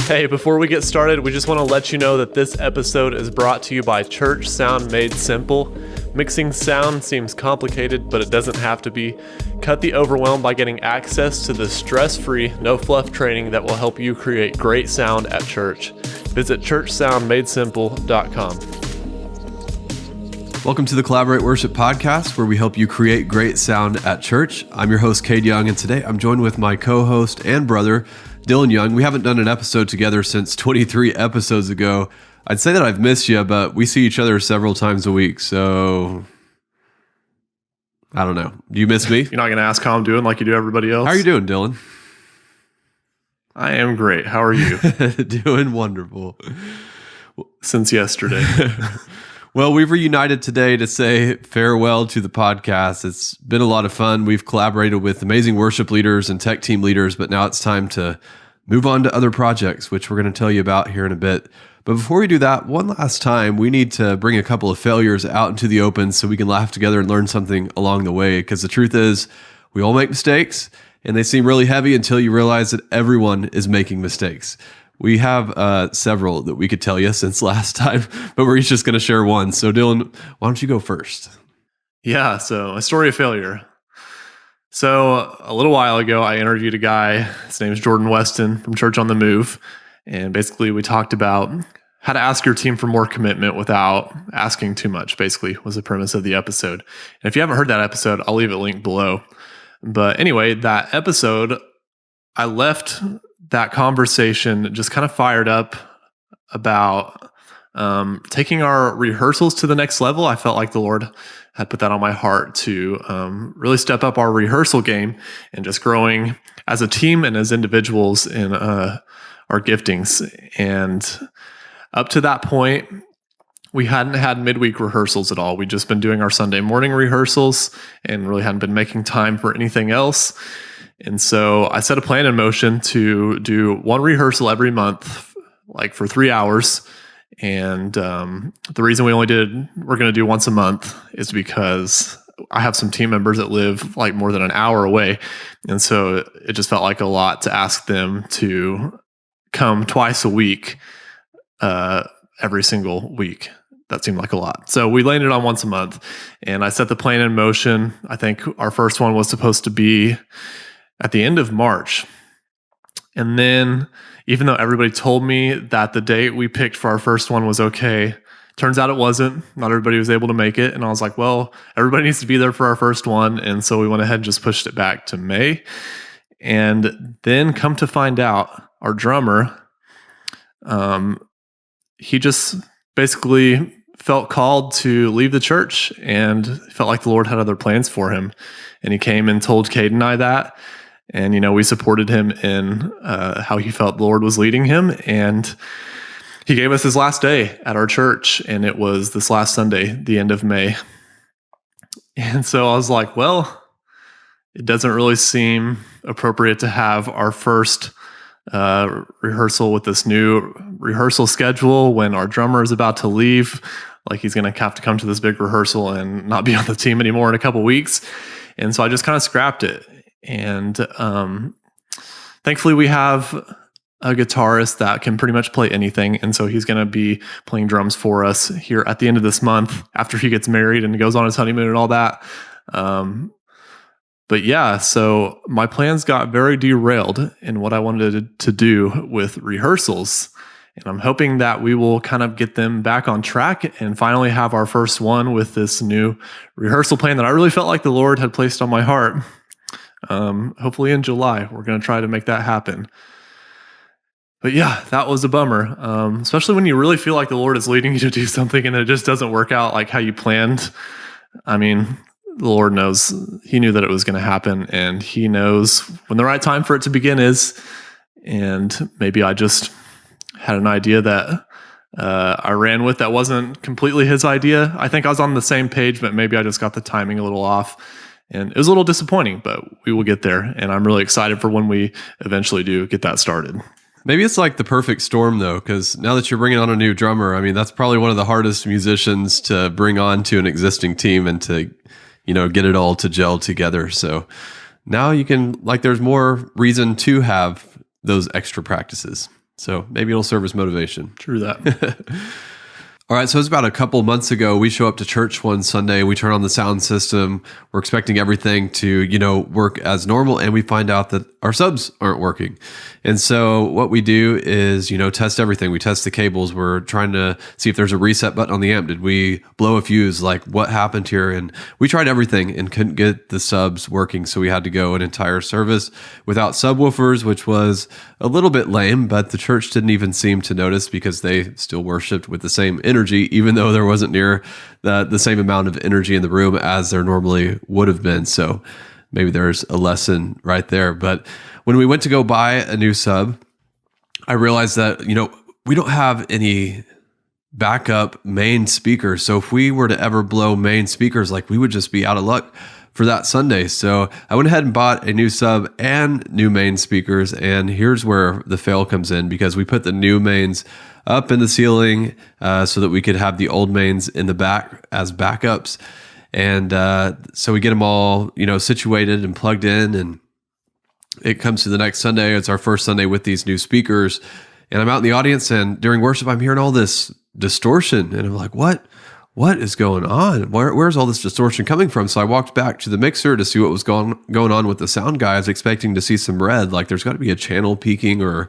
Hey, before we get started, we just want to let you know that this episode is brought to you by Church Sound Made Simple. Mixing sound seems complicated, but it doesn't have to be. Cut the overwhelm by getting access to the stress-free, no-fluff training that will help you create great sound at church. Visit churchsoundmadesimple.com. Welcome to the Collaborate Worship Podcast, where we help you create great sound at church. I'm your host, Kade Young, and today I'm joined with my co-host and brother, Dillon Young. We haven't done an episode together since 23 episodes ago. I'd say that I've missed you, but we see each other several times a week, so I don't know. Do you miss me? You're not going to ask how I'm doing like you do everybody else? How are you doing, Dillon? I am great. How are you? Doing wonderful. Since yesterday. Well, we've reunited today to say farewell to the podcast. It's been a lot of fun. We've collaborated with amazing worship leaders and tech team leaders, but now it's time to move on to other projects, which we're going to tell you about here in a bit. But before we do that, one last time, we need to bring a couple of failures out into the open so we can laugh together and learn something along the way. Because the truth is, we all make mistakes, and they seem really heavy until you realize that everyone is making mistakes. We have several that we could tell you since last time, but we're each just going to share one. So Dillon, why don't you go first? Yeah, so a story of failure. So a little while ago, I interviewed a guy. His name is Jordan Weston from Church on the Move. And basically, we talked about how to ask your team for more commitment without asking too much, basically, was the premise of the episode. And if you haven't heard that episode, I'll leave it linked below. But anyway, that episode, I left that conversation just kind of fired up about taking our rehearsals to the next level. I felt like the Lord had put that on my heart to really step up our rehearsal game and just growing as a team and as individuals in our giftings. And up to that point, we hadn't had midweek rehearsals at all. We'd just been doing our Sunday morning rehearsals and really hadn't been making time for anything else. And so I set a plan in motion to do one rehearsal every month, like for 3 hours. And the reason we're going to do once a month is because I have some team members that live like more than an hour away. And so it just felt like a lot to ask them to come twice a week, every single week. That seemed like a lot. So we landed on once a month, and I set the plan in motion. I think our first one was supposed to be at the end of March. And then, even though everybody told me that the date we picked for our first one was okay, turns out it wasn't. Not everybody was able to make it. And I was like, well, everybody needs to be there for our first one. And so we went ahead and just pushed it back to May. And then come to find out, our drummer, he just basically felt called to leave the church and felt like the Lord had other plans for him. And he came and told Kade and I that. And, we supported him in how he felt the Lord was leading him. And he gave us his last day at our church. And it was this last Sunday, the end of May. And so I was like, well, it doesn't really seem appropriate to have our first rehearsal with this new rehearsal schedule when our drummer is about to leave. Like he's going to have to come to this big rehearsal and not be on the team anymore in a couple weeks. And so I just kind of scrapped it. And thankfully, we have a guitarist that can pretty much play anything. And so he's going to be playing drums for us here at the end of this month after he gets married and goes on his honeymoon and all that. But yeah, so my plans got very derailed in what I wanted to do with rehearsals. And I'm hoping that we will kind of get them back on track and finally have our first one with this new rehearsal plan that I really felt like the Lord had placed on my heart. Hopefully in July, we're going to try to make that happen. But yeah, that was a bummer, especially when you really feel like the Lord is leading you to do something and it just doesn't work out like how you planned. I mean, the Lord knows, he knew that it was going to happen, and he knows when the right time for it to begin is. And maybe I just had an idea that I ran with that wasn't completely his idea. I think I was on the same page, but maybe I just got the timing a little off. And it was a little disappointing, but we will get there. And I'm really excited for when we eventually do get that started. Maybe it's like the perfect storm, though, because now that you're bringing on a new drummer, I mean, that's probably one of the hardest musicians to bring on to an existing team and to, get it all to gel together. So now you can, there's more reason to have those extra practices. So maybe it'll serve as motivation. True that. All right, so it was about a couple months ago. We show up to church one Sunday. We turn on the sound system. We're expecting everything to, work as normal, and we find out that our subs aren't working. And so what we do is, test everything. We test the cables. We're trying to see if there's a reset button on the amp. Did we blow a fuse? Like, what happened here? And we tried everything and couldn't get the subs working. So we had to go an entire service without subwoofers, which was a little bit lame, but the church didn't even seem to notice because they still worshiped with the same energy, even though there wasn't near the same amount of energy in the room as there normally would have been. So maybe there's a lesson right there. But when we went to go buy a new sub, I realized that, we don't have any backup main speakers. So if we were to ever blow main speakers, like, we would just be out of luck for that Sunday. So I went ahead and bought a new sub and new main speakers. And here's where the fail comes in, because we put the new mains up in the ceiling so that we could have the old mains in the back as backups. And so we get them all, situated and plugged in, and it comes to the next Sunday. It's our first Sunday with these new speakers, and I'm out in the audience, and during worship, I'm hearing all this distortion, and I'm like, what is going on? Where's all this distortion coming from? So I walked back to the mixer to see what was going on with the sound guy. I was expecting to see some red, like there's got to be a channel peaking or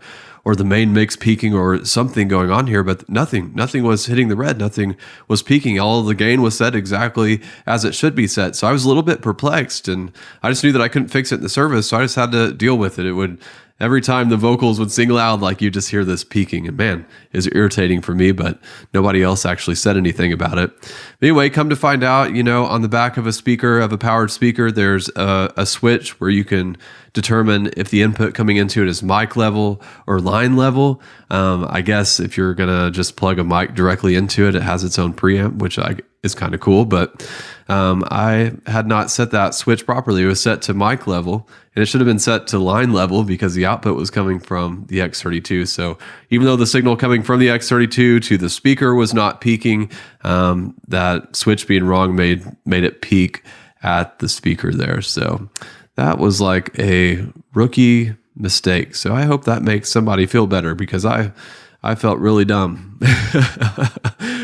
the main mix peaking or something going on here, but nothing was hitting the red. Nothing was peaking. All of the gain was set exactly as it should be set. So I was a little bit perplexed, and I just knew that I couldn't fix it in the service. So I just had to deal with it. It would, every time the vocals would sing loud, like, you just hear this peaking, and man, it's irritating for me, but nobody else actually said anything about it. But anyway, come to find out, on the back of a powered speaker, there's a switch where you can determine if the input coming into it is mic level or line level. I guess if you're going to just plug a mic directly into it, it has its own preamp, which is kind of cool, but I had not set that switch properly. It was set to mic level, and it should have been set to line level because the output was coming from the X32. So even though the signal coming from the X32 to the speaker was not peaking, that switch being wrong made it peak at the speaker there. So that was like a rookie mistake. So I hope that makes somebody feel better, because I felt really dumb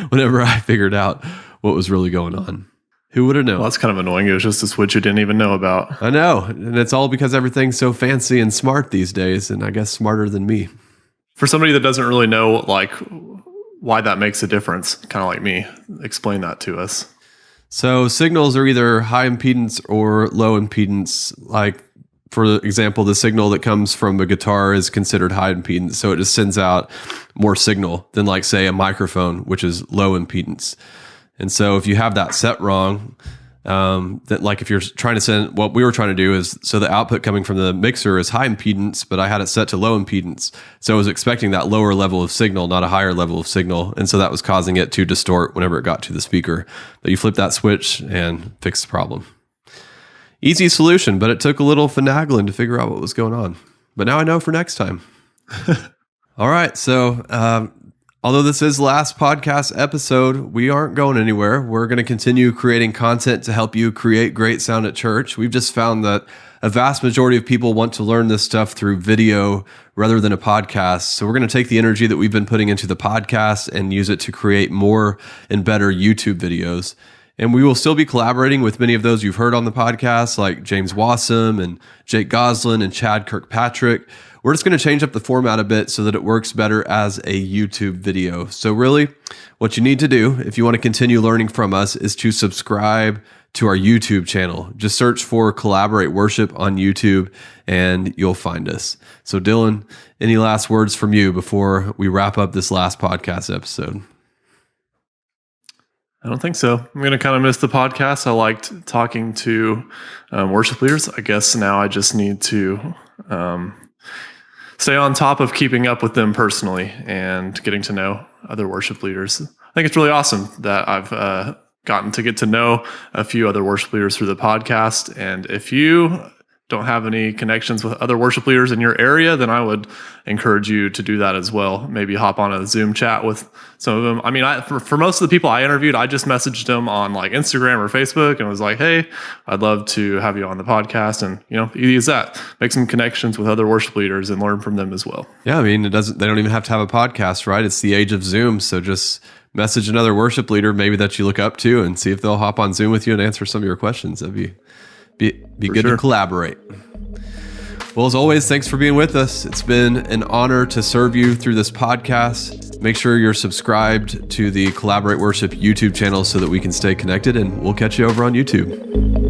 whenever I figured out what was really going on. Who would have known? Well, that's kind of annoying. It was just a switch you didn't even know about. I know. And it's all because everything's so fancy and smart these days, and I guess smarter than me. For somebody that doesn't really know, like, why that makes a difference, kind of like me, explain that to us. So signals are either high impedance or low impedance. Like, for example, the signal that comes from a guitar is considered high impedance. So it just sends out more signal than, like, say, a microphone, which is low impedance. And so if you have that set wrong, that, like, if you're trying to send, what we were trying to do is, so the output coming from the mixer is high impedance, but I had it set to low impedance. So I was expecting that lower level of signal, not a higher level of signal. And so that was causing it to distort whenever it got to the speaker. But you flip that switch and fix the problem. Easy solution, but it took a little finagling to figure out what was going on. But now I know for next time. All right. So, although this is the last podcast episode, we aren't going anywhere. We're going to continue creating content to help you create great sound at church. We've just found that a vast majority of people want to learn this stuff through video rather than a podcast. So we're going to take the energy that we've been putting into the podcast and use it to create more and better YouTube videos. And we will still be collaborating with many of those you've heard on the podcast, like James Wassam and Jake Goslin and Chad Kirkpatrick. We're just going to change up the format a bit so that it works better as a YouTube video. So really, what you need to do if you want to continue learning from us is to subscribe to our YouTube channel. Just search for Collaborate Worship on YouTube and you'll find us. So Dillon, any last words from you before we wrap up this last podcast episode? I don't think so. I'm going to kind of miss the podcast. I liked talking to worship leaders. I guess now I just need to stay on top of keeping up with them personally and getting to know other worship leaders. I think it's really awesome that I've gotten to get to know a few other worship leaders through the podcast. And if you don't have any connections with other worship leaders in your area, then I would encourage you to do that as well. Maybe hop on a Zoom chat with some of them. I mean, for most of the people I interviewed, I just messaged them on like Instagram or Facebook and was like, hey, I'd love to have you on the podcast. And, easy as that. Make some connections with other worship leaders and learn from them as well. Yeah, I mean, they don't even have to have a podcast, right? It's the age of Zoom. So just message another worship leader maybe that you look up to and see if they'll hop on Zoom with you and answer some of your questions. That'd be good to collaborate. Well, as always, thanks for being with us. It's been an honor to serve you through this podcast. Make sure you're subscribed to the Collaborate Worship YouTube channel so that we can stay connected, and we'll catch you over on YouTube.